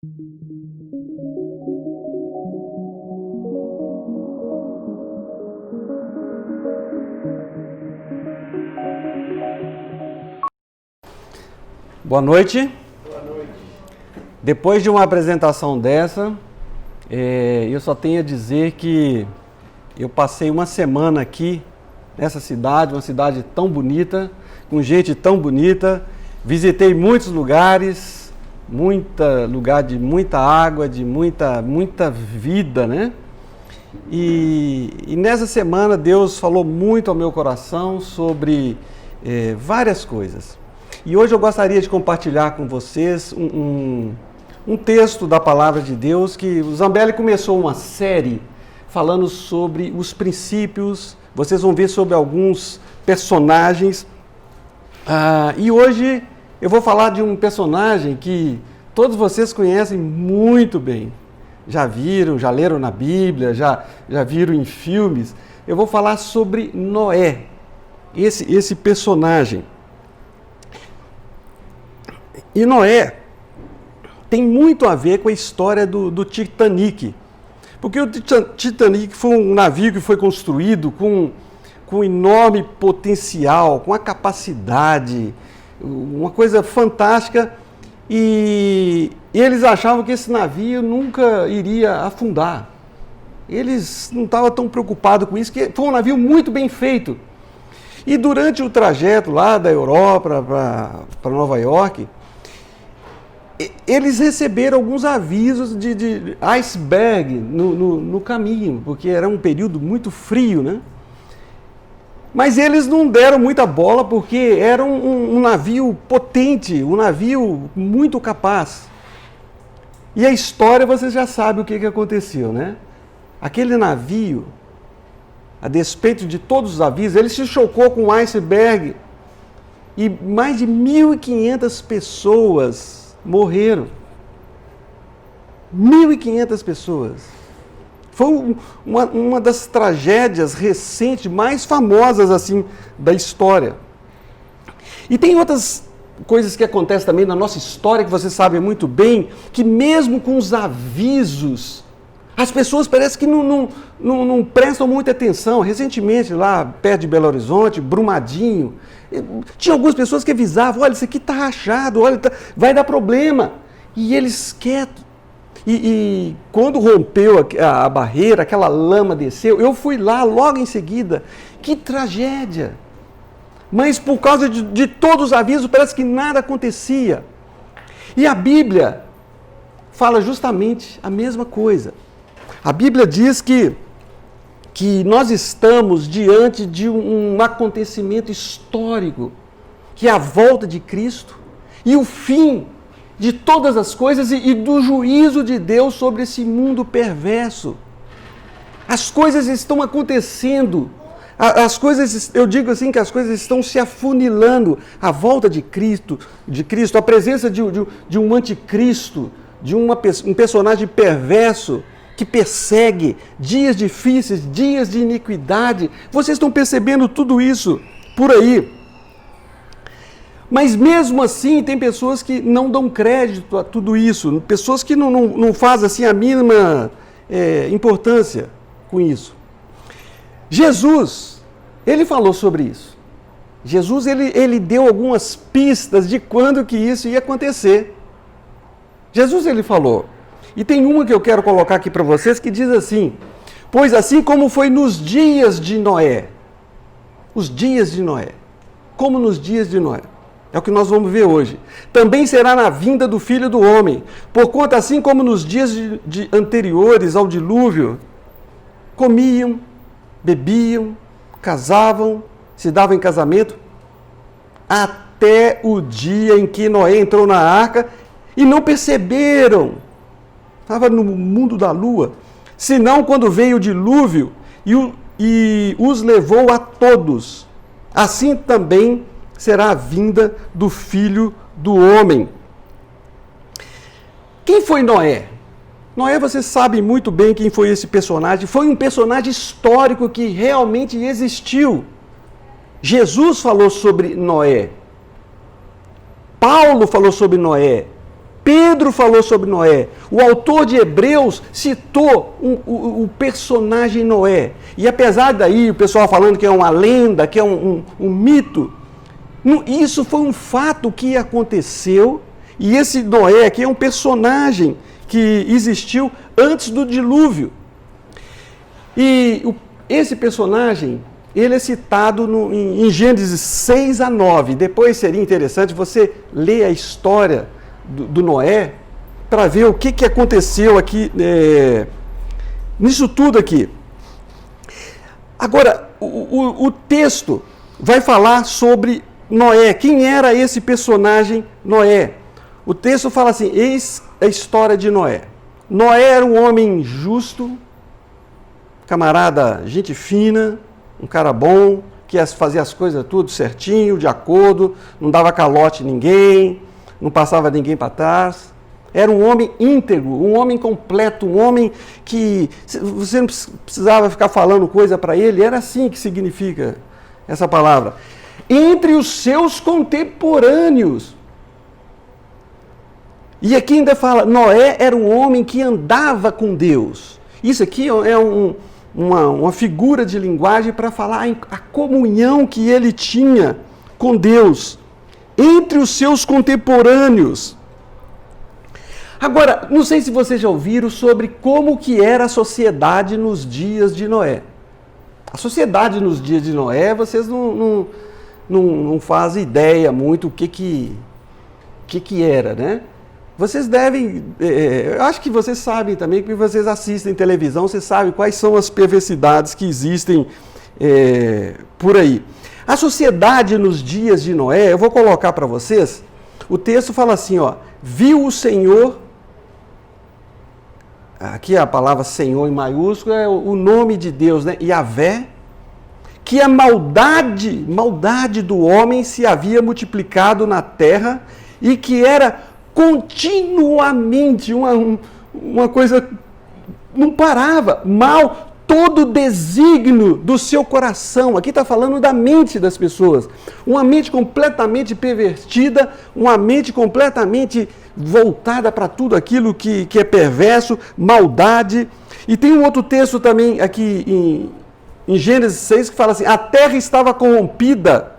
Boa noite. Boa noite. Depois de uma apresentação dessa, eu só tenho a dizer que eu passei uma semana aqui nessa cidade, uma cidade tão bonita, com gente tão bonita, visitei muitos lugares, lugar de muita água, de muita vida, né? E nessa semana Deus falou muito ao meu coração sobre várias coisas. E hoje eu gostaria de compartilhar com vocês um texto da Palavra de Deus, que o Zambelli começou uma série falando sobre os princípios. Vocês vão ver sobre alguns personagens. E hoje eu vou falar de um personagem que todos vocês conhecem muito bem. Já viram, já leram na Bíblia, já viram em filmes. Eu vou falar sobre Noé, esse personagem. E Noé tem muito a ver com a história do Titanic. Porque o Titanic foi um navio que foi construído com enorme potencial, com a capacidade, uma coisa fantástica. E eles achavam que esse navio nunca iria afundar. Eles não estavam tão preocupados com isso, porque foi um navio muito bem feito. E durante o trajeto lá da Europa para Nova York, eles receberam alguns avisos de iceberg no caminho, porque era um período muito frio, né? Mas eles não deram muita bola, porque era um navio potente, um navio muito capaz. E a história, vocês já sabem o que aconteceu, né? Aquele navio, a despeito de todos os avisos, ele se chocou com um iceberg e mais de 1.500 pessoas morreram. 1.500 pessoas. Foi uma das tragédias recentes, mais famosas assim da história. E tem outras coisas que acontecem também na nossa história, que vocês sabem muito bem, que mesmo com os avisos, as pessoas parecem que não prestam muita atenção. Recentemente, lá perto de Belo Horizonte, Brumadinho, tinha algumas pessoas que avisavam: olha, isso aqui está rachado, olha, vai dar problema. E eles quietos. E quando rompeu a barreira, aquela lama desceu, eu fui lá logo em seguida. Que tragédia! Mas por causa de todos os avisos, parece que nada acontecia. E a Bíblia fala justamente a mesma coisa. A Bíblia diz que nós estamos diante de um acontecimento histórico, que é a volta de Cristo e o fim de todas as coisas e do juízo de Deus sobre esse mundo perverso. As coisas estão acontecendo, eu digo assim, que as coisas estão se afunilando. A volta de Cristo, a presença de um anticristo, de um personagem perverso, que persegue, dias difíceis, dias de iniquidade. Vocês estão percebendo tudo isso por aí. Mas mesmo assim, tem pessoas que não dão crédito a tudo isso, pessoas que não fazem assim a mínima importância com isso. Jesus, ele falou sobre isso. Jesus, ele deu algumas pistas de quando que isso ia acontecer. Jesus, ele falou. E tem uma que eu quero colocar aqui para vocês, que diz assim: pois assim como foi nos dias de Noé, os dias de Noé, como nos dias de Noé, é o que nós vamos ver hoje, também será na vinda do Filho do Homem, porquanto assim como nos dias anteriores ao dilúvio, comiam, bebiam, casavam, se davam em casamento, até o dia em que Noé entrou na arca e não perceberam. Estava no mundo da lua, senão quando veio o dilúvio e os levou a todos. Assim também será a vinda do Filho do Homem. Quem foi Noé? Noé, vocês sabem muito bem quem foi esse personagem. Foi um personagem histórico que realmente existiu. Jesus falou sobre Noé. Paulo falou sobre Noé. Pedro falou sobre Noé. O autor de Hebreus citou o personagem Noé. E apesar daí o pessoal falando que é uma lenda, que é um mito, isso foi um fato que aconteceu. E esse Noé aqui é um personagem que existiu antes do dilúvio. E esse personagem, ele é citado em Gênesis 6 a 9. Depois seria interessante você ler a história do Noé para ver o que aconteceu aqui, nisso tudo aqui. Agora, o texto vai falar sobre Noé. Quem era esse personagem Noé? O texto fala assim, eis a história de Noé. Noé era um homem justo, camarada, gente fina, um cara bom, que fazia as coisas tudo certinho, de acordo, não dava calote em ninguém, não passava ninguém para trás. Era um homem íntegro, um homem completo, um homem que você não precisava ficar falando coisa para ele. Era assim que significa essa palavra. Entre os seus contemporâneos. E aqui ainda fala, Noé era um homem que andava com Deus. Isso aqui é uma figura de linguagem para falar a comunhão que ele tinha com Deus. Entre os seus contemporâneos. Agora, não sei se vocês já ouviram sobre como que era a sociedade nos dias de Noé. A sociedade nos dias de Noé, vocês não fazem ideia muito o que era, né? Vocês devem, eu acho que vocês sabem também, porque vocês assistem televisão, vocês sabem quais são as perversidades que existem por aí. A sociedade nos dias de Noé, eu vou colocar para vocês, o texto fala assim, ó, viu o Senhor, aqui a palavra Senhor em maiúsculo é o nome de Deus, né? Yahvé, que a maldade do homem se havia multiplicado na terra e que era continuamente uma coisa, não parava, mal todo desígnio do seu coração. Aqui está falando da mente das pessoas. Uma mente completamente pervertida, uma mente completamente voltada para tudo aquilo que é perverso, maldade. E tem um outro texto também aqui em Gênesis 6 que fala assim, a terra estava corrompida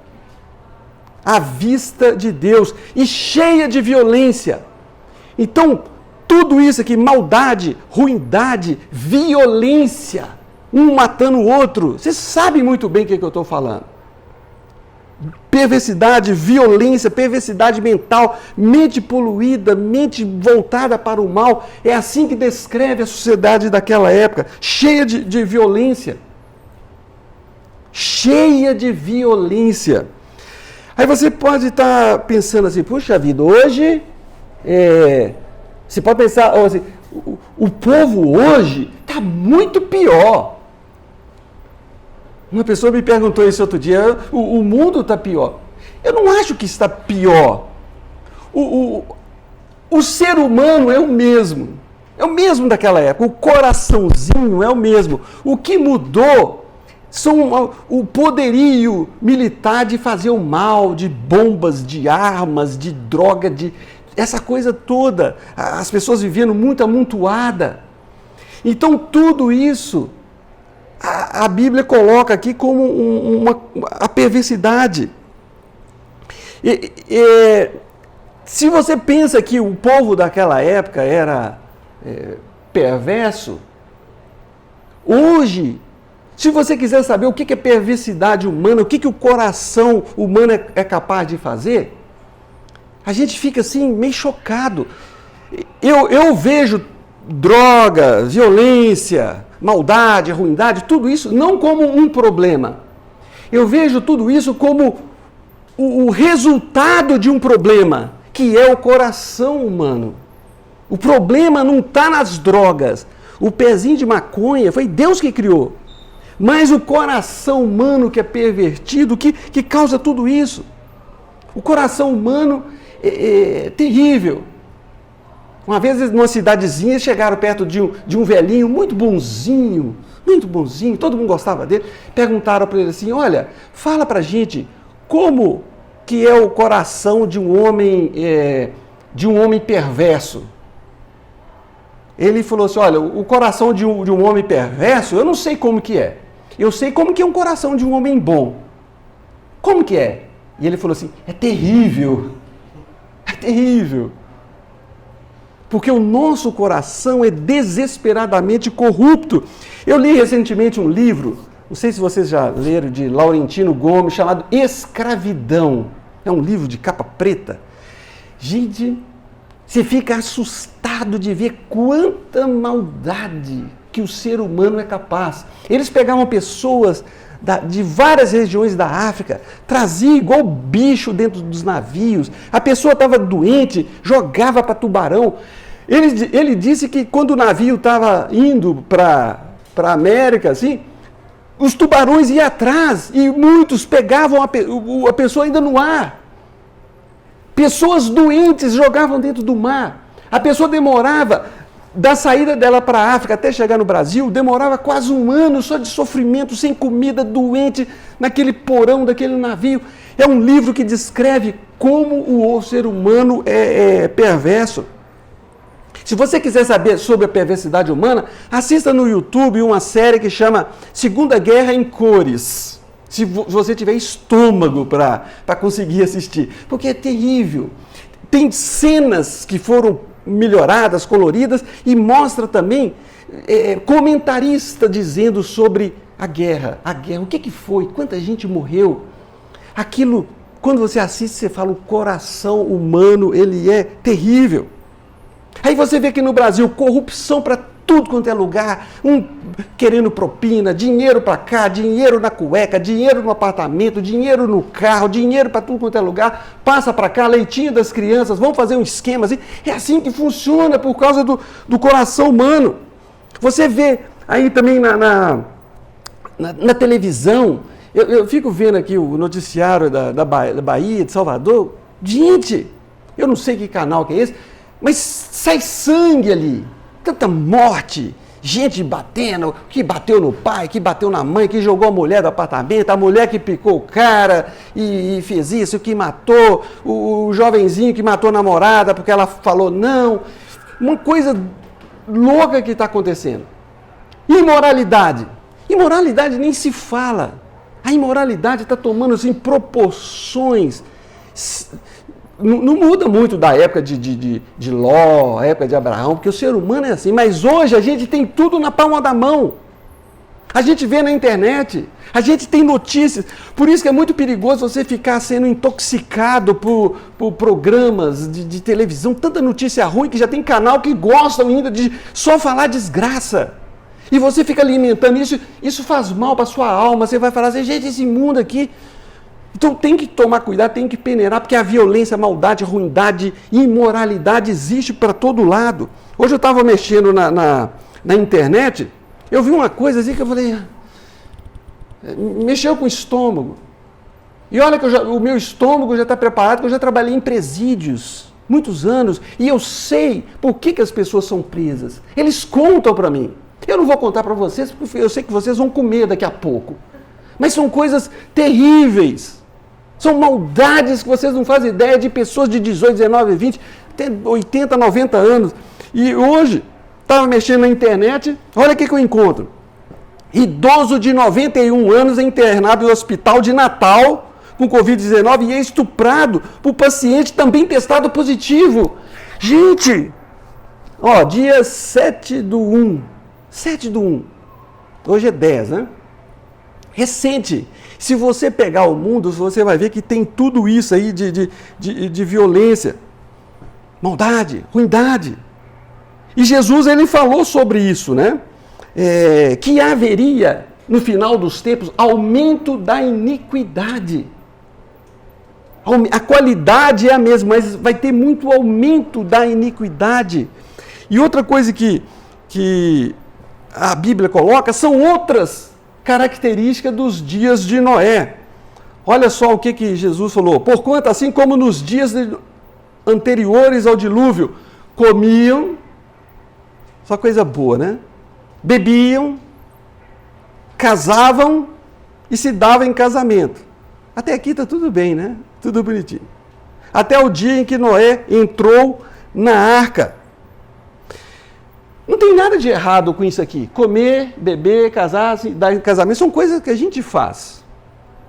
à vista de Deus e cheia de violência. Então, tudo isso aqui, maldade, ruindade, violência, um matando o outro, vocês sabem muito bem o que eu estou falando. Perversidade, violência, perversidade mental, mente poluída, mente voltada para o mal. É assim que descreve a sociedade daquela época, cheia de violência. Cheia de violência. Aí você pode estar pensando assim, puxa vida, hoje, você pode pensar assim, o povo hoje está muito pior. Uma pessoa me perguntou isso outro dia, o mundo está pior. Eu não acho que está pior. O ser humano é o mesmo daquela época, o coraçãozinho é o mesmo. O que mudou são o poderio militar de fazer o mal, de bombas, de armas, de droga, essa coisa toda. As pessoas vivendo muito amontoada. Então tudo isso, a Bíblia coloca aqui como a perversidade. Se você pensa que o povo daquela época era perverso, hoje, se você quiser saber o que é perversidade humana, o que o coração humano é capaz de fazer, a gente fica assim meio chocado. Eu vejo droga, violência, maldade, ruindade, tudo isso não como um problema. Eu vejo tudo isso como o resultado de um problema, que é o coração humano. O problema não está nas drogas. O pezinho de maconha foi Deus que criou. Mas o coração humano que é pervertido, que causa tudo isso. O coração humano é terrível. Uma vez, numa cidadezinha, chegaram perto de um velhinho muito bonzinho, todo mundo gostava dele. Perguntaram para ele assim, olha, fala para a gente como que é o coração de um homem de um homem perverso. Ele falou assim, olha, o coração de um homem perverso, eu não sei como que é. Eu sei como que é um coração de um homem bom. Como que é? E ele falou assim, é terrível. É terrível. Porque o nosso coração é desesperadamente corrupto. Eu li recentemente um livro, não sei se vocês já leram, de Laurentino Gomes, chamado Escravidão. É um livro de capa preta. Gente, você fica assustado de ver quanta maldade que o ser humano é capaz. Eles pegavam pessoas de várias regiões da África, traziam igual bicho dentro dos navios. A pessoa estava doente, jogava para tubarão. Ele disse que quando o navio estava indo para a América, assim, os tubarões iam atrás e muitos pegavam a pessoa ainda no ar. Pessoas doentes jogavam dentro do mar. A pessoa demorava, da saída dela para a África até chegar no Brasil, demorava quase um ano só de sofrimento, sem comida, doente, naquele porão daquele navio. É um livro que descreve como o ser humano é perverso. Se você quiser saber sobre a perversidade humana, assista no YouTube uma série que chama Segunda Guerra em Cores. Se você tiver estômago para conseguir assistir. Porque é terrível. Tem cenas que foram melhoradas, coloridas, e mostra também comentarista dizendo sobre a guerra. A guerra, o que foi? Quanta gente morreu? Aquilo, quando você assiste, você fala, o coração humano, ele é terrível. Aí você vê que no Brasil, corrupção para tudo quanto é lugar, querendo propina, dinheiro para cá, dinheiro na cueca, dinheiro no apartamento, dinheiro no carro, dinheiro para tudo quanto é lugar, passa para cá, leitinho das crianças, vamos fazer um esquema assim. É assim que funciona por causa do coração humano. Você vê aí também na televisão, eu fico vendo aqui o noticiário da Bahia, de Salvador, gente, eu não sei que canal que é esse, mas sai sangue ali, tanta morte, gente batendo, que bateu no pai, que bateu na mãe, que jogou a mulher do apartamento, a mulher que picou o cara e fez isso, que matou, o jovenzinho que matou a namorada porque ela falou não. Uma coisa louca que está acontecendo. Imoralidade. Imoralidade nem se fala. A imoralidade está tomando assim, proporções. Não muda muito da época de Ló, época de Abraão, porque o ser humano é assim. Mas hoje a gente tem tudo na palma da mão. A gente vê na internet, a gente tem notícias. Por isso que é muito perigoso você ficar sendo intoxicado por programas de televisão. Tanta notícia ruim que já tem canal que gostam ainda de só falar desgraça. E você fica alimentando isso. Isso faz mal para a sua alma. Você vai falar assim, gente, esse mundo aqui... Então tem que tomar cuidado, tem que peneirar, porque a violência, a maldade, a ruindade, imoralidade existe para todo lado. Hoje eu estava mexendo na internet, eu vi uma coisa assim que eu falei, mexeu com o estômago. E olha que o meu estômago já está preparado, porque eu já trabalhei em presídios, muitos anos, e eu sei por que as pessoas são presas. Eles contam para mim. Eu não vou contar para vocês, porque eu sei que vocês vão comer daqui a pouco. Mas são coisas terríveis. São maldades que vocês não fazem ideia de pessoas de 18, 19, 20, até 80, 90 anos. E hoje, estava mexendo na internet, olha o que eu encontro. Idoso de 91 anos é internado no hospital de Natal com Covid-19 e é estuprado por paciente também testado positivo. Gente, ó, dia 7/1. 7/1. Hoje é 10, né? Recente. Se você pegar o mundo, você vai ver que tem tudo isso aí de violência, maldade, ruindade. E Jesus, ele falou sobre isso, né? Que haveria, no final dos tempos, aumento da iniquidade. A qualidade é a mesma, mas vai ter muito aumento da iniquidade. E outra coisa que a Bíblia coloca são outras característica dos dias de Noé. Olha só o que Jesus falou. Porquanto, assim como nos dias anteriores ao dilúvio, comiam, só coisa boa, né? Bebiam, casavam e se davam em casamento. Até aqui está tudo bem, né? Tudo bonitinho. até o dia em que Noé entrou na arca. Não tem nada de errado com isso aqui. Comer, beber, casar, dar casamento, são coisas que a gente faz.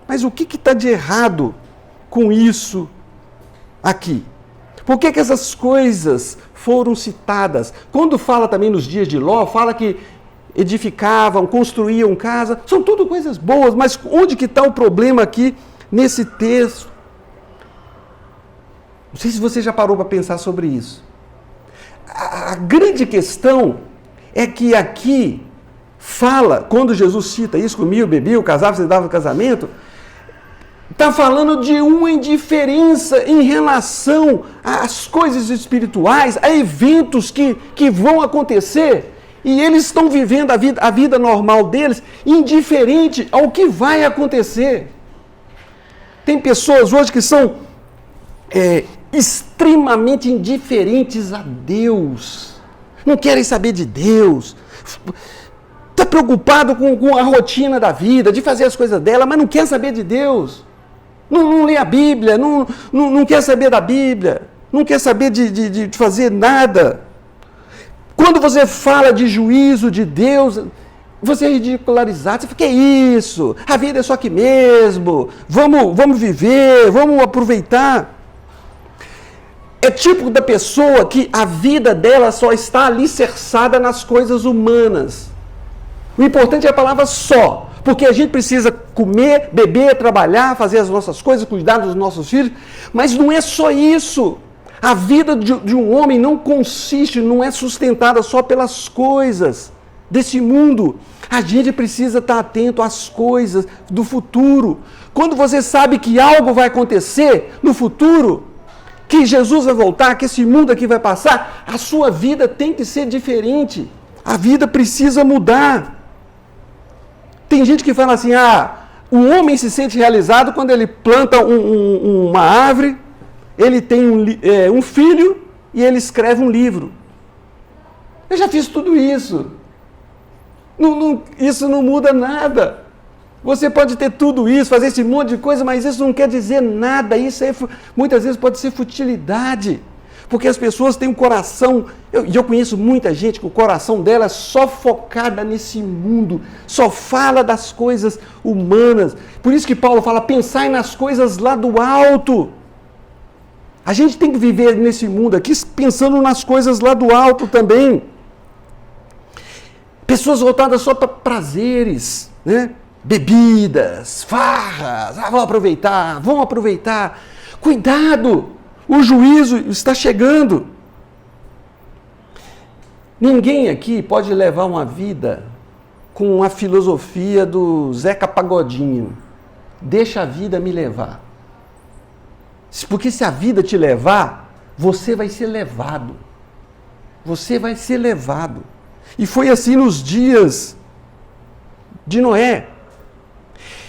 Mas o que está de errado com isso aqui? Por que essas coisas foram citadas? Quando fala também nos dias de Ló, fala que edificavam, construíam casa, são tudo coisas boas, mas onde que está o problema aqui nesse texto? Não sei se você já parou para pensar sobre isso. A grande questão é que aqui fala, quando Jesus cita isso, comia, bebia, casava, você dava casamento, está falando de uma indiferença em relação às coisas espirituais, a eventos que vão acontecer, e eles estão vivendo a vida normal deles, indiferente ao que vai acontecer. Tem pessoas hoje que são extremamente indiferentes a Deus, não querem saber de Deus, está preocupado com a rotina da vida, de fazer as coisas dela, mas não quer saber de Deus. Não lê a Bíblia, não quer saber da Bíblia, não quer saber de fazer nada. Quando você fala de juízo de Deus, você é ridicularizado, você fala, que é isso? A vida é só aqui mesmo, vamos viver, vamos aproveitar. É típico da pessoa que a vida dela só está alicerçada nas coisas humanas. O importante é a palavra só. Porque a gente precisa comer, beber, trabalhar, fazer as nossas coisas, cuidar dos nossos filhos, mas não é só isso. A vida de um homem não é sustentada só pelas coisas desse mundo. A gente precisa estar atento às coisas do futuro. Quando você sabe que algo vai acontecer no futuro, que Jesus vai voltar, que esse mundo aqui vai passar, a sua vida tem que ser diferente. A vida precisa mudar. Tem gente que fala assim, o homem se sente realizado quando ele planta uma árvore, ele tem um filho e ele escreve um livro. Eu já fiz tudo isso. Isso não muda nada. Você pode ter tudo isso, fazer esse monte de coisa, mas isso não quer dizer nada. Isso muitas vezes pode ser futilidade. Porque as pessoas têm um coração, eu conheço muita gente que o coração dela é só focada nesse mundo, só fala das coisas humanas. Por isso que Paulo fala, pensai nas coisas lá do alto. A gente tem que viver nesse mundo aqui pensando nas coisas lá do alto também. Pessoas voltadas só para prazeres, né? Bebidas, farras, vamos aproveitar. Cuidado! O juízo está chegando. Ninguém aqui pode levar uma vida com a filosofia do Zeca Pagodinho. Deixa a vida me levar. Porque se a vida te levar, você vai ser levado. Você vai ser levado. E foi assim nos dias de Noé.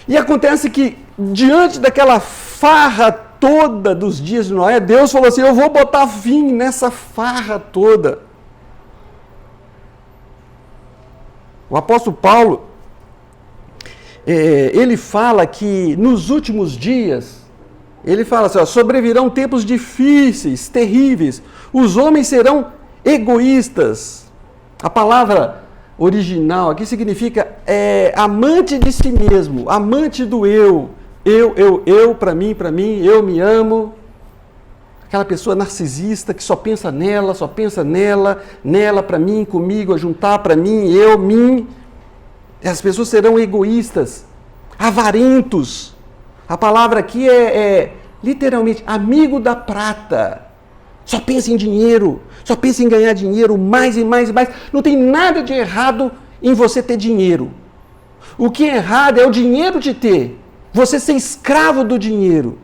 E acontece que, diante daquela farra toda dos dias de Noé, Deus falou assim, eu vou botar fim nessa farra toda. O apóstolo Paulo, ele fala que nos últimos dias, ele fala assim, sobrevirão tempos difíceis, terríveis, os homens serão egoístas. A palavra original aqui significa amante de si mesmo, amante do eu. Eu, para mim, eu me amo. Aquela pessoa narcisista que só pensa nela, para mim, comigo, a juntar para mim, eu, mim. As pessoas serão egoístas, avarentos. A palavra aqui é literalmente amigo da prata. Só pensa em dinheiro, só pensa em ganhar dinheiro, mais e mais e mais. Não tem nada de errado em você ter dinheiro. O que é errado é o dinheiro de ter. Você ser escravo do dinheiro.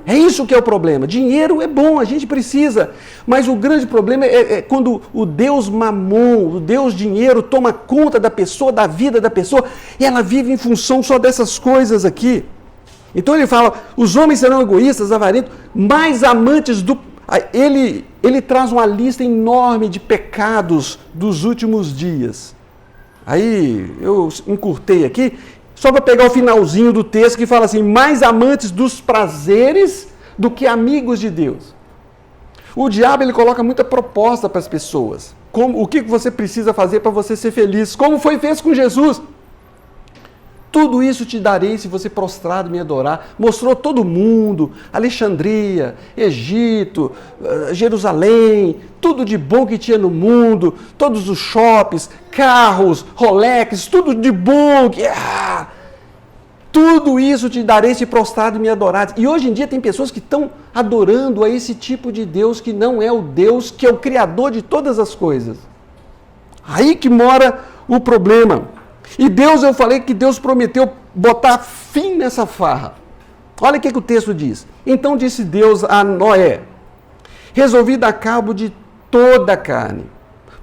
É isso que é o problema. Dinheiro é bom, a gente precisa. Mas o grande problema é quando o Deus mamon, o Deus dinheiro, toma conta da pessoa, da vida da pessoa, e ela vive em função só dessas coisas aqui. Então ele fala, os homens serão egoístas, avarentos, mais amantes do... Ele traz uma lista enorme de pecados dos últimos dias. Aí eu encurtei aqui, só para pegar o finalzinho do texto que fala assim, mais amantes dos prazeres do que amigos de Deus. O diabo ele coloca muita proposta para as pessoas. O que você precisa fazer para você ser feliz? Como foi feito com Jesus? Tudo isso te darei se você prostrado me adorar. Mostrou todo mundo, Alexandria, Egito, Jerusalém, tudo de bom que tinha no mundo, todos os shoppings, carros, Rolex, tudo de bom. Tudo isso te darei se prostrado me adorar. E hoje em dia tem pessoas que estão adorando a esse tipo de Deus que não é o Deus, que é o Criador de todas as coisas. Aí que mora o problema. E Deus, eu falei que Deus prometeu botar fim nessa farra. Olha o que o texto diz. Então disse Deus a Noé: resolvi dar cabo de toda a carne,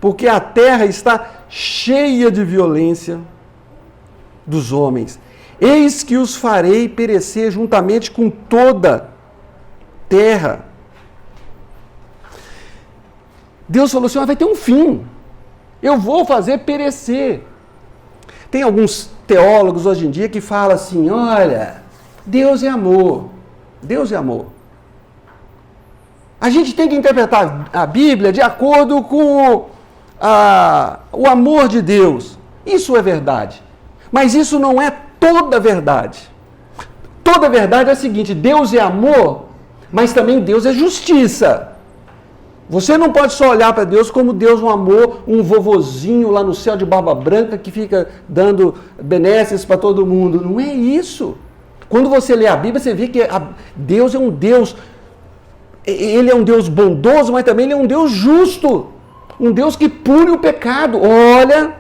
porque a terra está cheia de violência dos homens. Eis que os farei perecer juntamente com toda terra. Deus falou assim: vai ter um fim. Eu vou fazer perecer. Tem alguns teólogos hoje em dia que falam assim: olha, Deus é amor. Deus é amor. A gente tem que interpretar a Bíblia de acordo com o amor de Deus. Isso é verdade. Mas isso não é toda a verdade. Toda a verdade é a seguinte: Deus é amor, mas também Deus é justiça. Você não pode só olhar para Deus como Deus um amor, um vovozinho lá no céu de barba branca que fica dando benesses para todo mundo. Não é isso. Quando você lê a Bíblia, você vê que Deus é um Deus, Ele é um Deus bondoso, mas também Ele é um Deus justo. Um Deus que pune o pecado. Olha,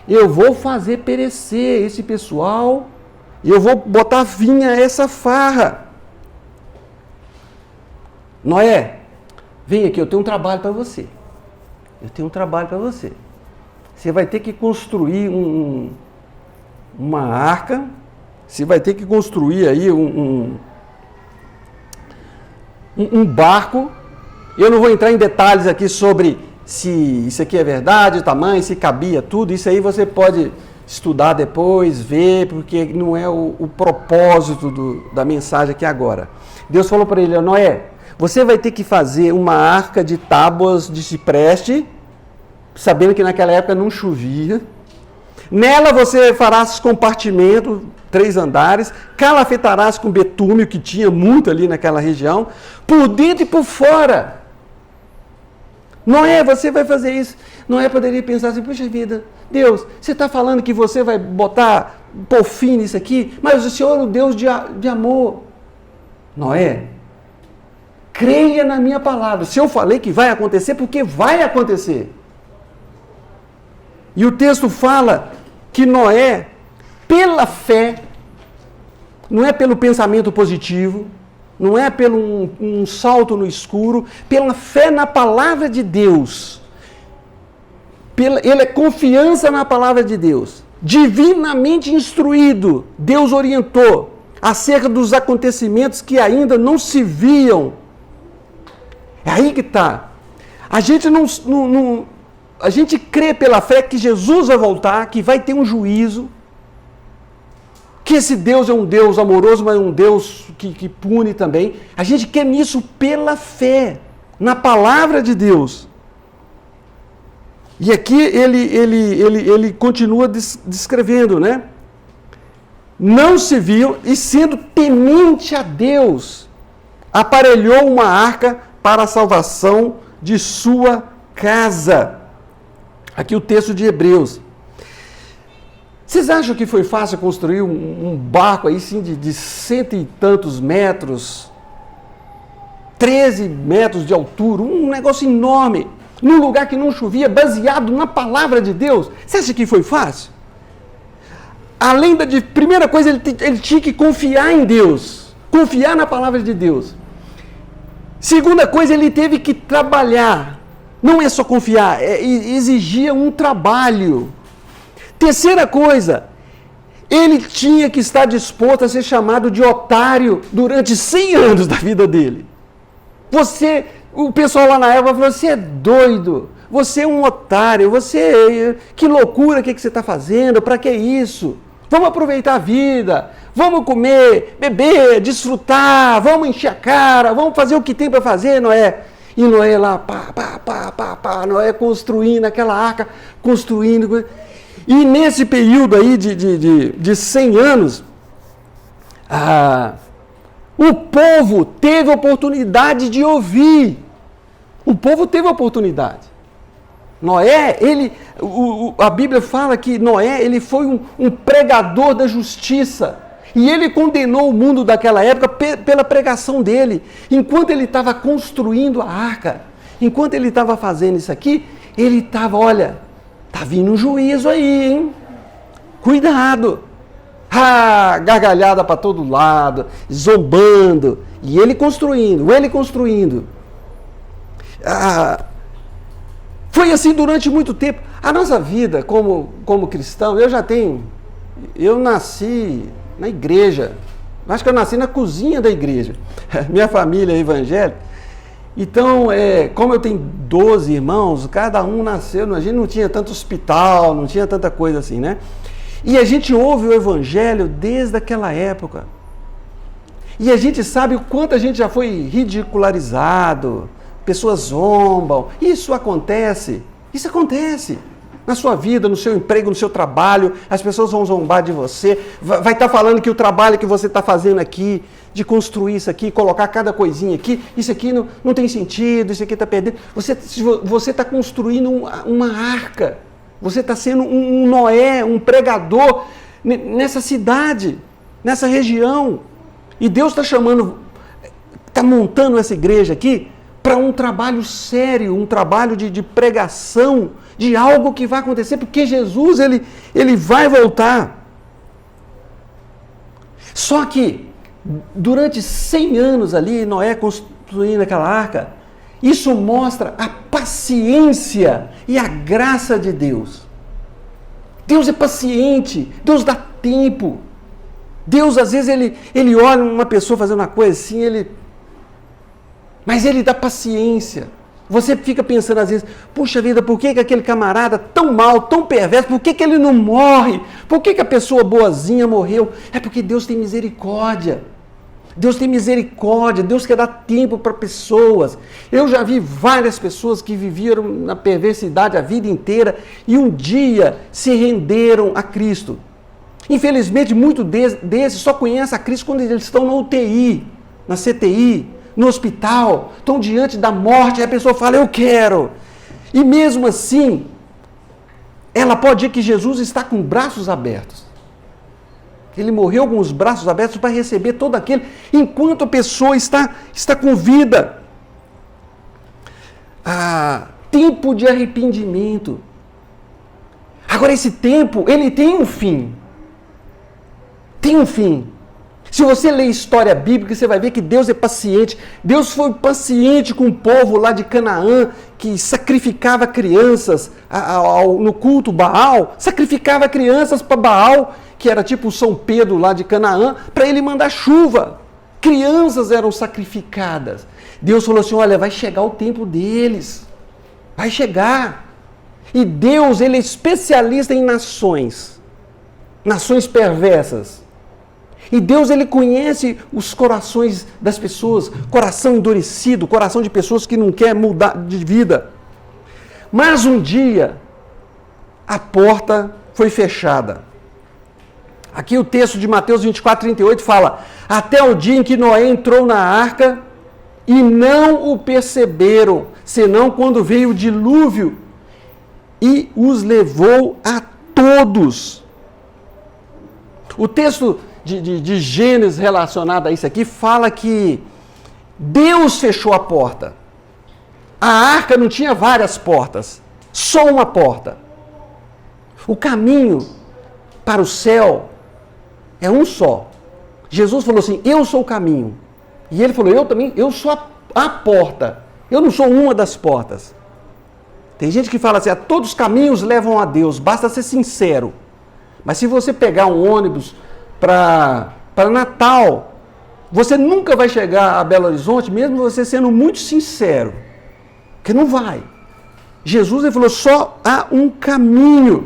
eu vou fazer perecer esse pessoal e eu vou botar fim a essa farra. Noé, vem aqui, eu tenho um trabalho para você. Eu tenho um trabalho para você. Você vai ter que construir uma arca. Você vai ter que construir aí um barco. Eu não vou entrar em detalhes aqui sobre se isso aqui é verdade, o tamanho, se cabia tudo. Isso aí você pode estudar depois, ver, porque não é o propósito da mensagem aqui agora. Deus falou para ele: Noé, você vai ter que fazer uma arca de tábuas de cipreste, sabendo que naquela época não chovia. Nela você farás compartimento, 3 andares, calafetarás com betume, que tinha muito ali naquela região, por dentro e por fora. Noé, você vai fazer isso. Noé poderia pensar assim: puxa vida, Deus, você está falando que você vai pôr fim nisso aqui, mas o Senhor é um Deus de amor. Noé, creia na minha palavra. Se eu falei que vai acontecer, porque vai acontecer. E o texto fala que Noé, pela fé, não é pelo pensamento positivo, não é pelo um salto no escuro, pela fé na palavra de Deus. Ele é confiança na palavra de Deus. Divinamente instruído, Deus orientou acerca dos acontecimentos que ainda não se viam. É aí que está. A gente crê pela fé que Jesus vai voltar, que vai ter um juízo, que esse Deus é um Deus amoroso, mas é um Deus que pune também. A gente quer nisso pela fé, na palavra de Deus. E aqui ele continua descrevendo, né? Não se viu, e sendo temente a Deus, aparelhou uma arca para a salvação de sua casa. Aqui o texto de Hebreus. Vocês acham que foi fácil construir um barco aí sim de 100 e tantos metros, 13 metros de altura, um negócio enorme, num lugar que não chovia, baseado na palavra de Deus? Você acha que foi fácil? Além da primeira coisa, ele tinha que confiar em Deus, confiar na palavra de Deus. Segunda coisa, ele teve que trabalhar. Não é só confiar, exigia um trabalho. Terceira coisa, ele tinha que estar disposto a ser chamado de otário durante 100 anos da vida dele. O pessoal lá na época falou: você é doido, você é um otário, que loucura, o que você está fazendo, para que isso? Vamos aproveitar a vida, vamos comer, beber, desfrutar, vamos encher a cara, vamos fazer o que tem para fazer, Noé. E Noé lá, Noé construindo aquela arca, construindo. E nesse período aí de 100 anos, o povo teve oportunidade de ouvir. O povo teve oportunidade. Noé, a Bíblia fala que Noé, ele foi um pregador da justiça. E ele condenou o mundo daquela época pela pregação dele. Enquanto ele estava construindo a arca, enquanto ele estava fazendo isso aqui, ele estava, olha, tá vindo um juízo aí, hein? Cuidado. Gargalhada para todo lado, zombando. E ele construindo. Foi assim durante muito tempo. A nossa vida como cristão, eu nasci na igreja. Acho que eu nasci na cozinha da igreja. Minha família é evangélica. Então, como eu tenho 12 irmãos, cada um nasceu, a gente não tinha tanto hospital, não tinha tanta coisa assim, né? E a gente ouve o evangelho desde aquela época. E a gente sabe o quanto a gente já foi ridicularizado, pessoas zombam. Isso acontece na sua vida, no seu emprego, no seu trabalho. As pessoas vão zombar de você, vai estar falando que o trabalho que você está fazendo aqui, de construir isso aqui, colocar cada coisinha aqui, isso aqui não tem sentido, isso aqui está perdendo. Você está construindo uma arca, você está sendo um Noé, um pregador nessa cidade, nessa região. E Deus está montando essa igreja aqui para um trabalho sério, um trabalho de pregação, de algo que vai acontecer, porque Jesus ele vai voltar. Só que, durante 100 anos ali, Noé construindo aquela arca, isso mostra a paciência e a graça de Deus. Deus é paciente, Deus dá tempo. Deus, às vezes, ele olha uma pessoa fazendo uma coisa assim, mas ele dá paciência. Você fica pensando às vezes, puxa vida, por que aquele camarada tão mal, tão perverso, por que ele não morre? Por que a pessoa boazinha morreu? É porque Deus tem misericórdia. Deus tem misericórdia, Deus quer dar tempo para pessoas. Eu já vi várias pessoas que viveram na perversidade a vida inteira e um dia se renderam a Cristo. Infelizmente, muitos desses só conhecem a Cristo quando eles estão na UTI, na CTI, no hospital, estão diante da morte, e a pessoa fala, eu quero. E mesmo assim, ela pode dizer que Jesus está com braços abertos. Ele morreu com os braços abertos para receber todo aquele, enquanto a pessoa está com vida. Tempo de arrependimento. Agora, esse tempo, ele tem um fim. Tem um fim. Se você ler história bíblica, você vai ver que Deus é paciente. Deus foi paciente com o povo lá de Canaã, que sacrificava crianças no culto Baal, sacrificava crianças para Baal, que era tipo o São Pedro lá de Canaã, para ele mandar chuva. Crianças eram sacrificadas. Deus falou assim, olha, vai chegar o tempo deles. Vai chegar. E Deus, ele é especialista em nações perversas. E Deus, ele conhece os corações das pessoas, coração endurecido, coração de pessoas que não quer mudar de vida. Mas um dia, a porta foi fechada. Aqui o texto de Mateus 24:38 fala, até o dia em que Noé entrou na arca e não o perceberam, senão quando veio o dilúvio e os levou a todos. O texto de Gênesis relacionado a isso aqui fala que Deus fechou a porta. A arca não tinha várias portas, só uma porta. O caminho para o céu é um só. Jesus falou assim, eu sou o caminho. E ele falou, eu sou a porta. Eu não sou uma das portas. Tem gente que fala assim, todos os caminhos levam a Deus, basta ser sincero. Mas se você pegar um ônibus para Natal, você nunca vai chegar a Belo Horizonte, mesmo você sendo muito sincero. Porque não vai. Jesus, ele falou, só há um caminho.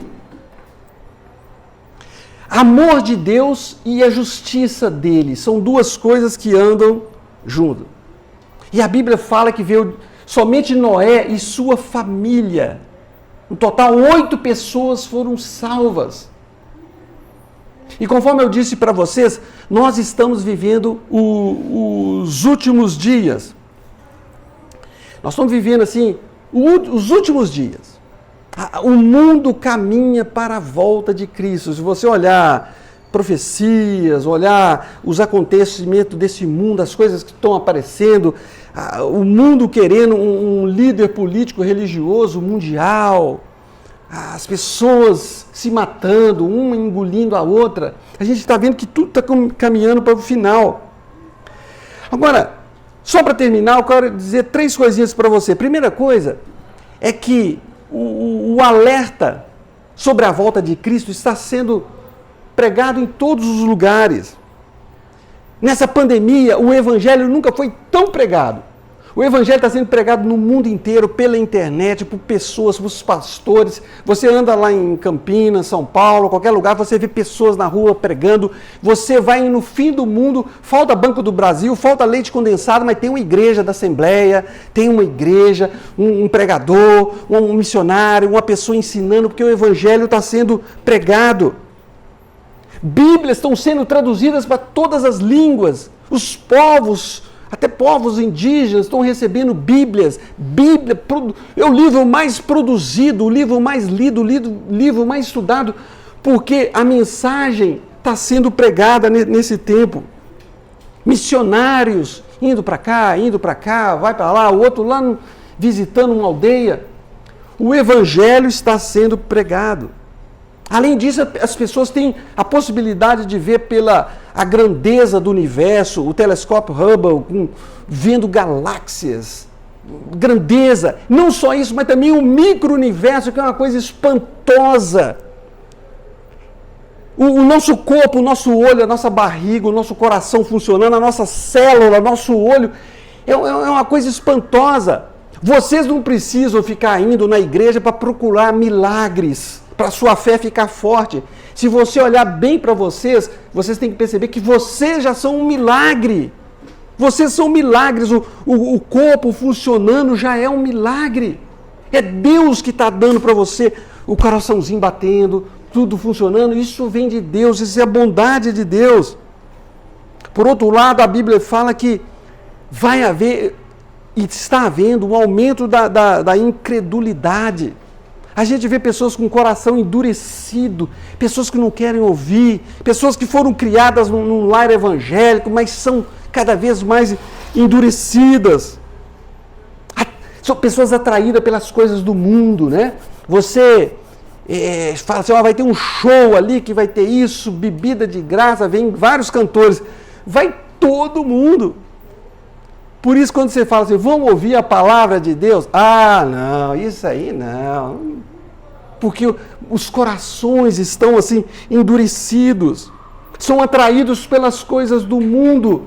Amor de Deus e a justiça dele são duas coisas que andam junto. E a Bíblia fala que veio somente Noé e sua família. No total, 8 pessoas foram salvas. E conforme eu disse para vocês, nós estamos vivendo os últimos dias. Nós estamos vivendo assim, os últimos dias. O mundo caminha para a volta de Cristo. Se você olhar profecias, olhar os acontecimentos desse mundo, as coisas que estão aparecendo, o mundo querendo um líder político religioso mundial, as pessoas se matando, uma engolindo a outra, a gente está vendo que tudo está caminhando para o final. Agora, só para terminar, eu quero dizer 3 coisinhas para você. Primeira coisa é que o alerta sobre a volta de Cristo está sendo pregado em todos os lugares. Nessa pandemia, o Evangelho nunca foi tão pregado. O Evangelho está sendo pregado no mundo inteiro, pela internet, por pessoas, por pastores. Você anda lá em Campinas, São Paulo, qualquer lugar, você vê pessoas na rua pregando. Você vai no fim do mundo, falta Banco do Brasil, falta leite condensado, mas tem uma igreja da Assembleia, tem uma igreja, um pregador, um missionário, uma pessoa ensinando, porque o Evangelho está sendo pregado. Bíblias estão sendo traduzidas para todas as línguas. Os povos, até povos indígenas, estão recebendo Bíblias. Bíblia é o livro mais produzido, o livro mais lido, o livro mais estudado, porque a mensagem está sendo pregada nesse tempo. Missionários indo para cá, vai para lá, o outro lá visitando uma aldeia. O Evangelho está sendo pregado. Além disso, as pessoas têm a possibilidade de ver pela a grandeza do universo, o telescópio Hubble, vendo galáxias, grandeza. Não só isso, mas também o micro-universo, que é uma coisa espantosa. O nosso corpo, o nosso olho, a nossa barriga, o nosso coração funcionando, a nossa célula, nosso olho, é uma coisa espantosa. Vocês não precisam ficar indo na igreja para procurar milagres, para a sua fé ficar forte. Se você olhar bem para vocês, vocês têm que perceber que vocês já são um milagre. Vocês são milagres. O corpo funcionando já é um milagre. É Deus que está dando para você o coraçãozinho batendo, tudo funcionando. Isso vem de Deus, isso é a bondade de Deus. Por outro lado, a Bíblia fala que vai haver, e está havendo, um aumento da incredulidade. A gente vê pessoas com o coração endurecido, pessoas que não querem ouvir, pessoas que foram criadas num lar evangélico, mas são cada vez mais endurecidas. São pessoas atraídas pelas coisas do mundo, né? Você fala assim, vai ter um show ali que vai ter isso, bebida de graça, vem vários cantores. Vai todo mundo. Por isso, quando você fala assim, vamos ouvir a palavra de Deus? Ah, não, isso aí não. Porque os corações estão assim, endurecidos. São atraídos pelas coisas do mundo.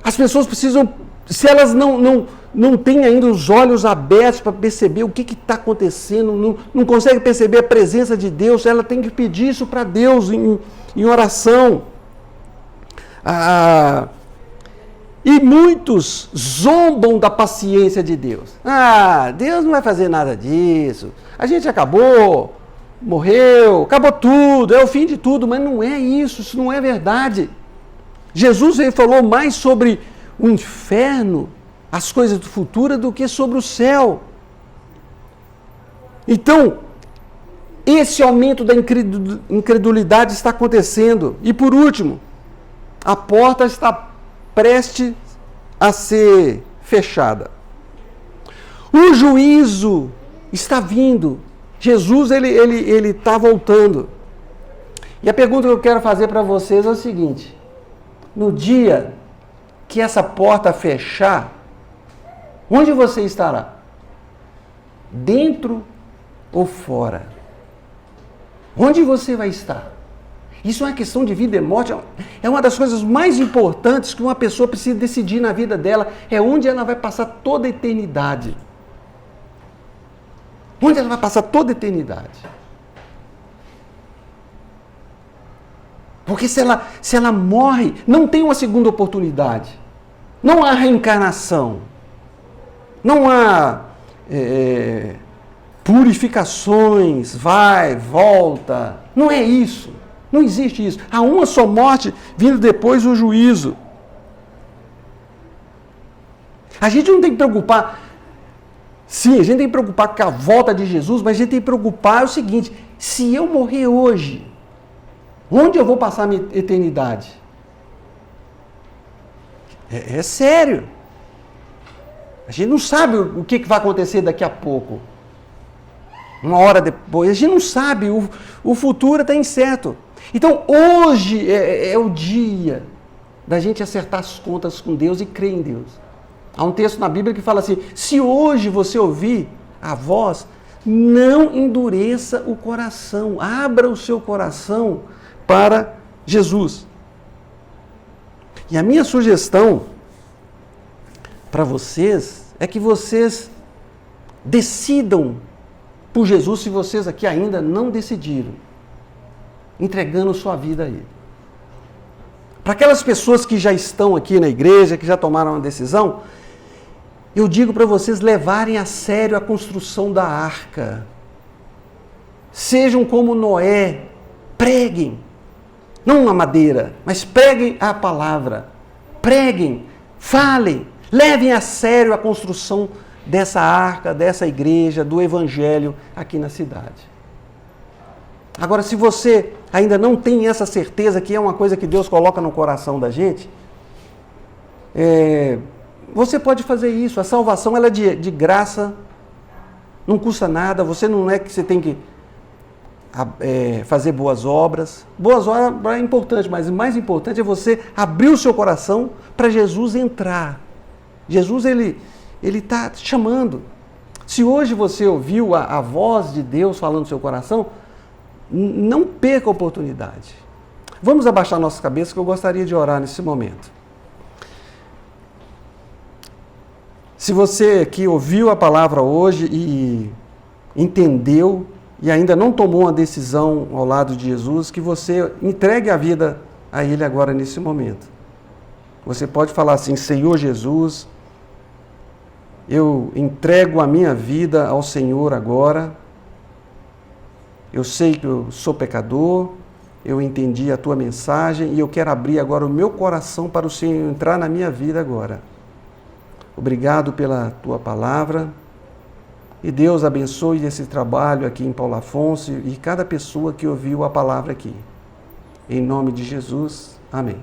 As pessoas precisam, se elas não têm ainda os olhos abertos para perceber o que está acontecendo, não conseguem perceber a presença de Deus, ela tem que pedir isso para Deus em oração. E muitos zombam da paciência de Deus. Deus não vai fazer nada disso. A gente acabou, morreu, acabou tudo, é o fim de tudo. Mas não é isso não é verdade. Jesus falou mais sobre o inferno, as coisas do futuro, do que sobre o céu. Então, esse aumento da incredulidade está acontecendo. E por último, a porta está prestes a ser fechada. O juízo está vindo. Jesus, ele está voltando. E a pergunta que eu quero fazer para vocês é o seguinte: no dia que essa porta fechar, onde você estará? Dentro ou fora? Onde você vai estar? Isso é uma questão de vida e morte, é uma das coisas mais importantes que uma pessoa precisa decidir na vida dela, é onde ela vai passar toda a eternidade. Onde ela vai passar toda a eternidade. Porque se ela morre, não tem uma segunda oportunidade. Não há reencarnação. Não há purificações, vai, volta. Não é isso. Não existe isso. Há uma só morte, vindo depois o juízo. A gente não tem que preocupar. Sim, a gente tem que preocupar com a volta de Jesus, mas a gente tem que preocupar o seguinte: se eu morrer hoje, onde eu vou passar a minha eternidade? É sério. A gente não sabe o que vai acontecer daqui a pouco. Uma hora depois. A gente não sabe. O futuro está incerto. Então, hoje é o dia da gente acertar as contas com Deus e crer em Deus. Há um texto na Bíblia que fala assim: se hoje você ouvir a voz, não endureça o coração. Abra o seu coração para Jesus. E a minha sugestão para vocês é que vocês decidam por Jesus, se vocês aqui ainda não decidiram, entregando sua vida a Ele. Para aquelas pessoas que já estão aqui na igreja, que já tomaram uma decisão, eu digo para vocês levarem a sério a construção da arca. Sejam como Noé, preguem. Não a madeira, mas preguem a palavra. Preguem, falem, levem a sério a construção dessa arca, dessa igreja, do evangelho aqui na cidade. Agora, se você ainda não tem essa certeza, que é uma coisa que Deus coloca no coração da gente, você pode fazer isso. A salvação ela é de graça, não custa nada. Você não é que você tem que fazer boas obras. Boas obras é importante, mas o mais importante é você abrir o seu coração para Jesus entrar. Jesus, ele está te chamando. Se hoje você ouviu a voz de Deus falando no seu coração, não perca a oportunidade. Vamos abaixar nossas cabeças, que eu gostaria de orar nesse momento. Se você que ouviu a palavra hoje e entendeu e ainda não tomou uma decisão ao lado de Jesus, que você entregue a vida a Ele agora nesse momento. Você pode falar assim: Senhor Jesus, eu entrego a minha vida ao Senhor agora. Eu sei que eu sou pecador, eu entendi a Tua mensagem e eu quero abrir agora o meu coração para o Senhor entrar na minha vida agora. Obrigado pela Tua palavra. E Deus abençoe esse trabalho aqui em Paulo Afonso e cada pessoa que ouviu a palavra aqui. Em nome de Jesus, amém.